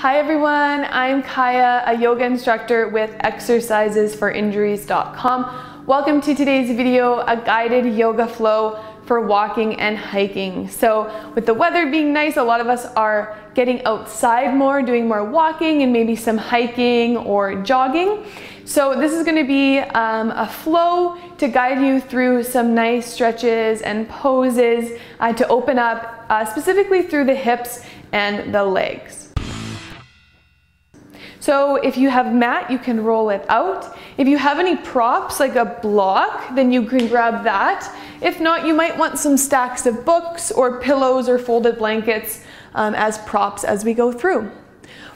Hi everyone, I'm Kaya, a yoga instructor with exercisesforinjuries.com. Welcome to today's video, a guided yoga flow for walking and hiking. So with the weather being nice, a lot of us are getting outside more, doing more walking and maybe some hiking or jogging. So this is going to be a flow to guide you through some nice stretches and poses to open up specifically through the hips and the legs. So if you have mat, you can roll it out. If you have any props like a block, then you can grab that. If not, you might want some stacks of books or pillows or folded blankets as props as we go through.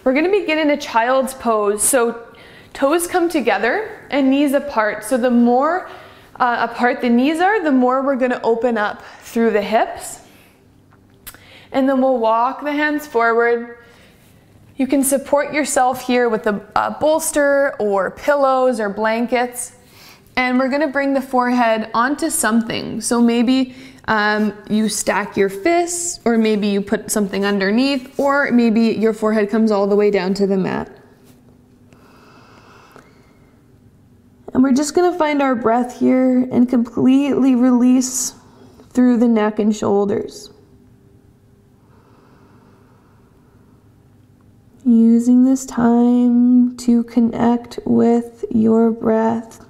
We're going to begin in a child's pose. So toes come together and knees apart. So the more apart the knees are, the more we're going to open up through the hips. And then we'll walk the hands forward. You can support yourself here with a bolster or pillows or blankets. And we're going to bring the forehead onto something. So maybe you stack your fists, or maybe you put something underneath, or maybe your forehead comes all the way down to the mat. And we're just going to find our breath here and completely release through the neck and shoulders. Using this time to connect with your breath.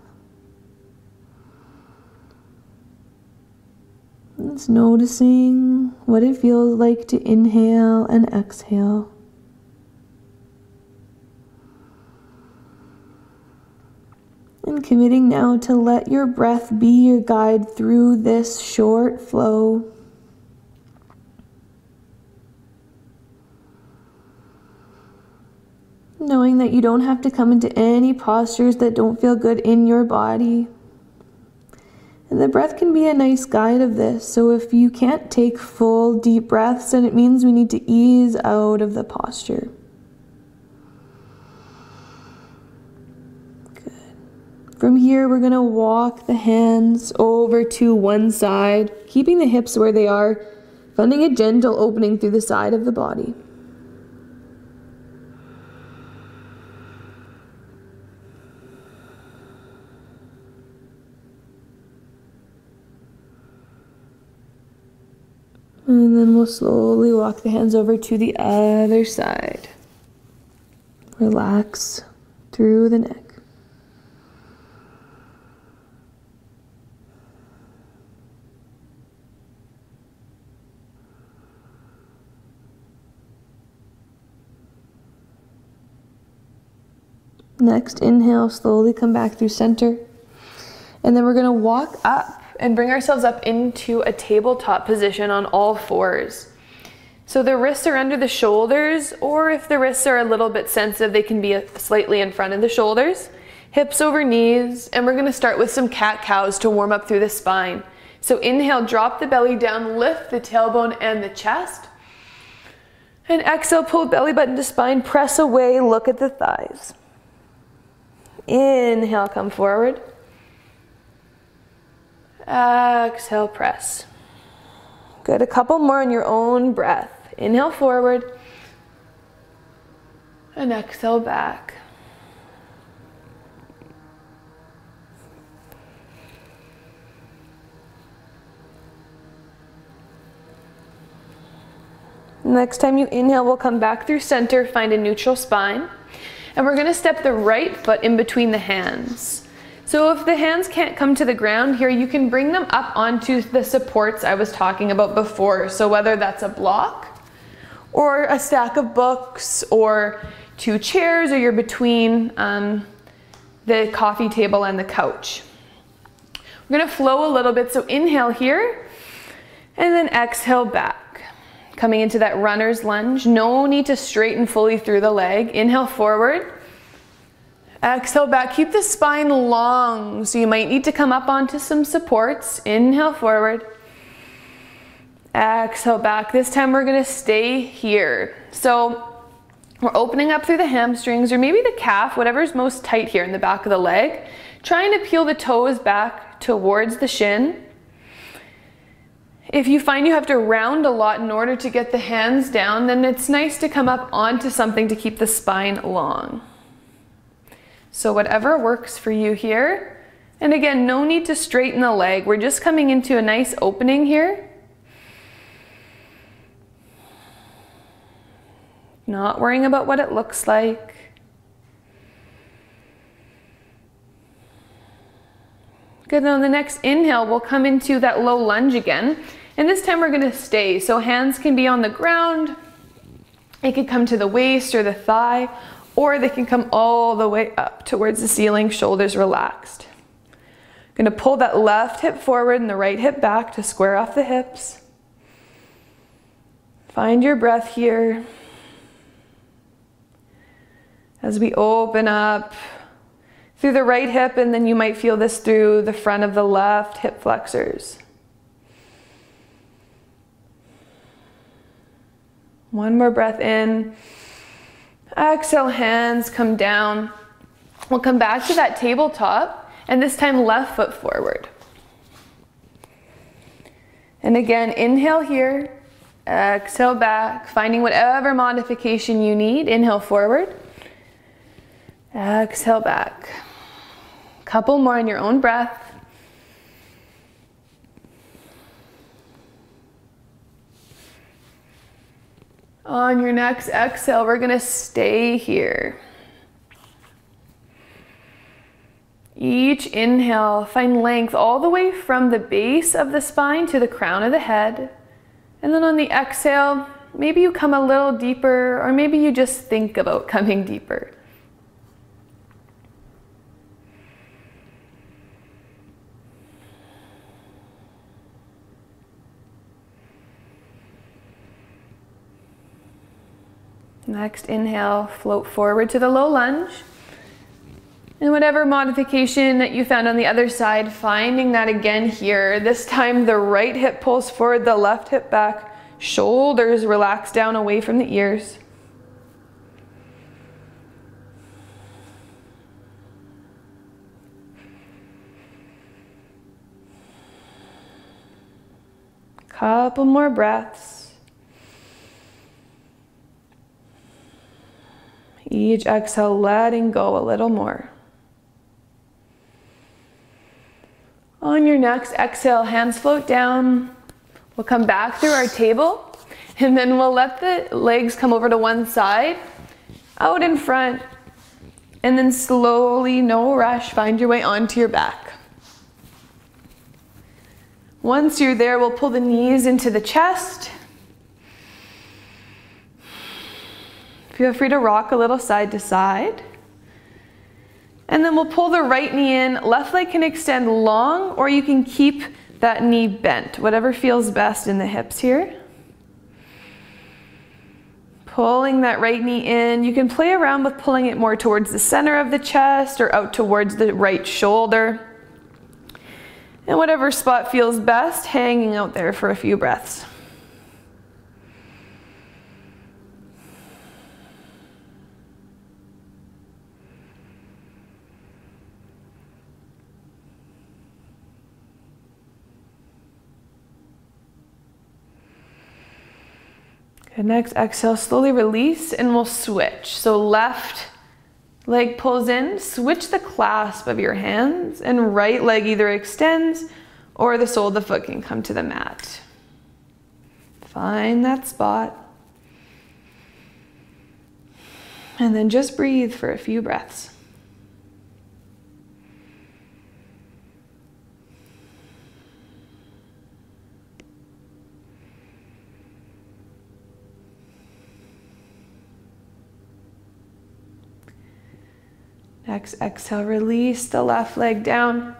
Just noticing what it feels like to inhale and exhale. And committing now to let your breath be your guide through this short flow. Knowing that you don't have to come into any postures that don't feel good in your body. And the breath can be a nice guide of this. So if you can't take full deep breaths, then it means we need to ease out of the posture. Good. From here, we're going to walk the hands over to one side, keeping the hips where they are, finding a gentle opening through the side of the body. And then we'll slowly walk the hands over to the other side. Relax through the neck. Next, inhale, slowly come back through center. And then we're going to walk up and bring ourselves up into a tabletop position on all fours. So the wrists are under the shoulders, or if the wrists are a little bit sensitive, they can be slightly in front of the shoulders. Hips over knees, and we're going to start with some cat-cows to warm up through the spine. So inhale, drop the belly down, lift the tailbone and the chest. And exhale, pull belly button to spine, press away, look at the thighs. Inhale, come forward. Exhale, press. Good, a couple more on your own breath. Inhale forward and exhale back. Next time you inhale, we'll come back through center, find a neutral spine, and we're going to step the right foot in between the hands. So if the hands can't come to the ground here, you can bring them up onto the supports I was talking about before. So whether that's a block or a stack of books or two chairs, or you're between the coffee table and the couch. We're going to flow a little bit. So inhale here and then exhale back. Coming into that runner's lunge. No need to straighten fully through the leg. Inhale forward. Exhale back, keep the spine long, so you might need to come up onto some supports. Inhale forward, exhale back. This time we're gonna stay here. So we're opening up through the hamstrings, or maybe the calf, whatever's most tight here in the back of the leg. Trying to peel the toes back towards the shin. If you find you have to round a lot in order to get the hands down, then it's nice to come up onto something to keep the spine long. So whatever works for you here. And again, no need to straighten the leg. We're just coming into a nice opening here. Not worrying about what it looks like. Good, on the next inhale, we'll come into that low lunge again. And this time we're gonna stay. So hands can be on the ground. It could come to the waist or the thigh, or they can come all the way up towards the ceiling, shoulders relaxed. Gonna pull that left hip forward and the right hip back to square off the hips. Find your breath here. As we open up through the right hip, and then you might feel this through the front of the left hip flexors. One more breath in. Exhale, hands come down. We'll come back to that tabletop, and this time left foot forward. And again, inhale here, exhale back, finding whatever modification you need. Inhale forward, exhale back. Couple more in your own breath. On your next exhale, we're gonna stay here. Each inhale, find length all the way from the base of the spine to the crown of the head. And then on the exhale, maybe you come a little deeper, or maybe you just think about coming deeper. Next inhale, float forward to the low lunge. And whatever modification that you found on the other side, finding that again here. This time the right hip pulls forward, the left hip back, shoulders relax down away from the ears. Couple more breaths. Each exhale, letting go a little more. On your next exhale, hands float down. We'll come back through our table, and then we'll let the legs come over to one side, out in front, and then slowly, no rush, find your way onto your back. Once you're there, we'll pull the knees into the chest. Feel free to rock a little side to side. And then we'll pull the right knee in. Left leg can extend long, or you can keep that knee bent, whatever feels best in the hips here. Pulling that right knee in. You can play around with pulling it more towards the center of the chest or out towards the right shoulder. And whatever spot feels best, hanging out there for a few breaths. Good, next exhale, slowly release, and we'll switch. So left leg pulls in, switch the clasp of your hands, and right leg either extends or the sole of the foot can come to the mat. Find that spot. And then just breathe for a few breaths. Next exhale, release the left leg down.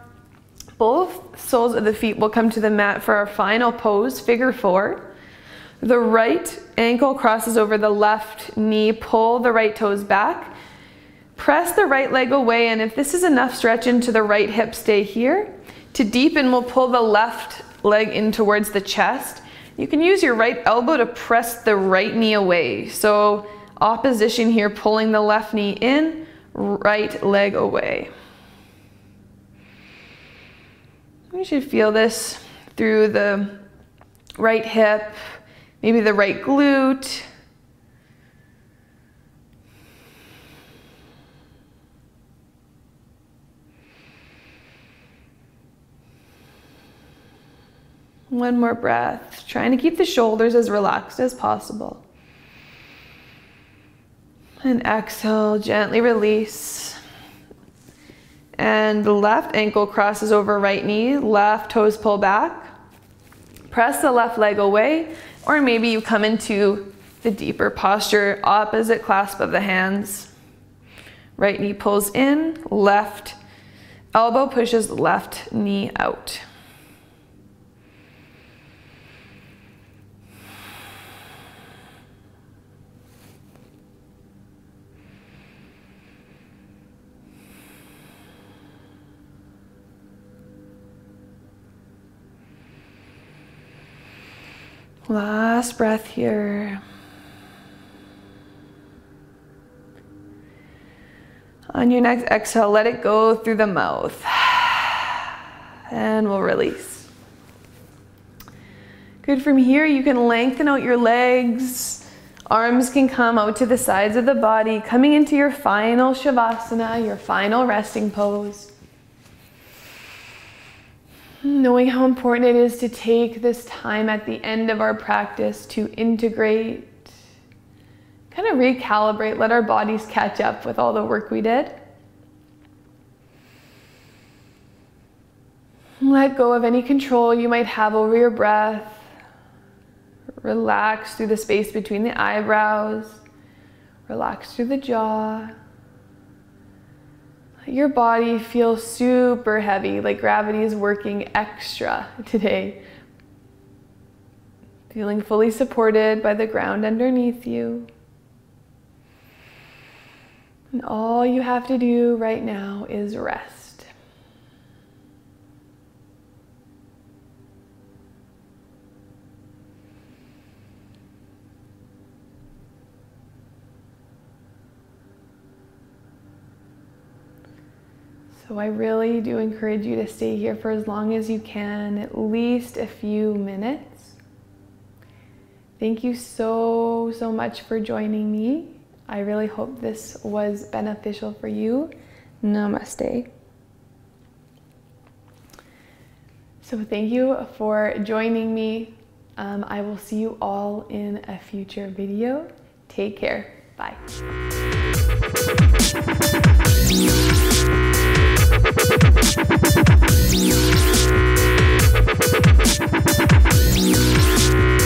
Both soles of the feet will come to the mat for our final pose, figure four. The right ankle crosses over the left knee, pull the right toes back. Press the right leg away, and if this is enough, stretch into the right hip, stay here. To deepen, we'll pull the left leg in towards the chest. You can use your right elbow to press the right knee away. So opposition here, pulling the left knee in, right leg away. You should feel this through the right hip, maybe the right glute. One more breath, trying to keep the shoulders as relaxed as possible. And exhale, gently release. And the left ankle crosses over right knee, left toes pull back. Press the left leg away, or maybe you come into the deeper posture, opposite clasp of the hands. Right knee pulls in, left elbow pushes left knee out. Last breath here. On your next exhale, let it go through the mouth. And we'll release. Good. From here, you can lengthen out your legs. Arms can come out to the sides of the body, coming into your final Shavasana, your final resting pose. Knowing how important it is to take this time at the end of our practice to integrate, kind of recalibrate, let our bodies catch up with all the work we did. Let go of any control you might have over your breath. Relax through the space between the eyebrows. Relax through the jaw. Let your body feel super heavy, like gravity is working extra today. Feeling fully supported by the ground underneath you. And all you have to do right now is rest. So I really do encourage you to stay here for as long as you can, at least a few minutes. Thank you so much for joining me. I really hope this was beneficial for you. Namaste. So thank you for joining me. I will see you all in a future video. Take care. Bye. We'll be right back.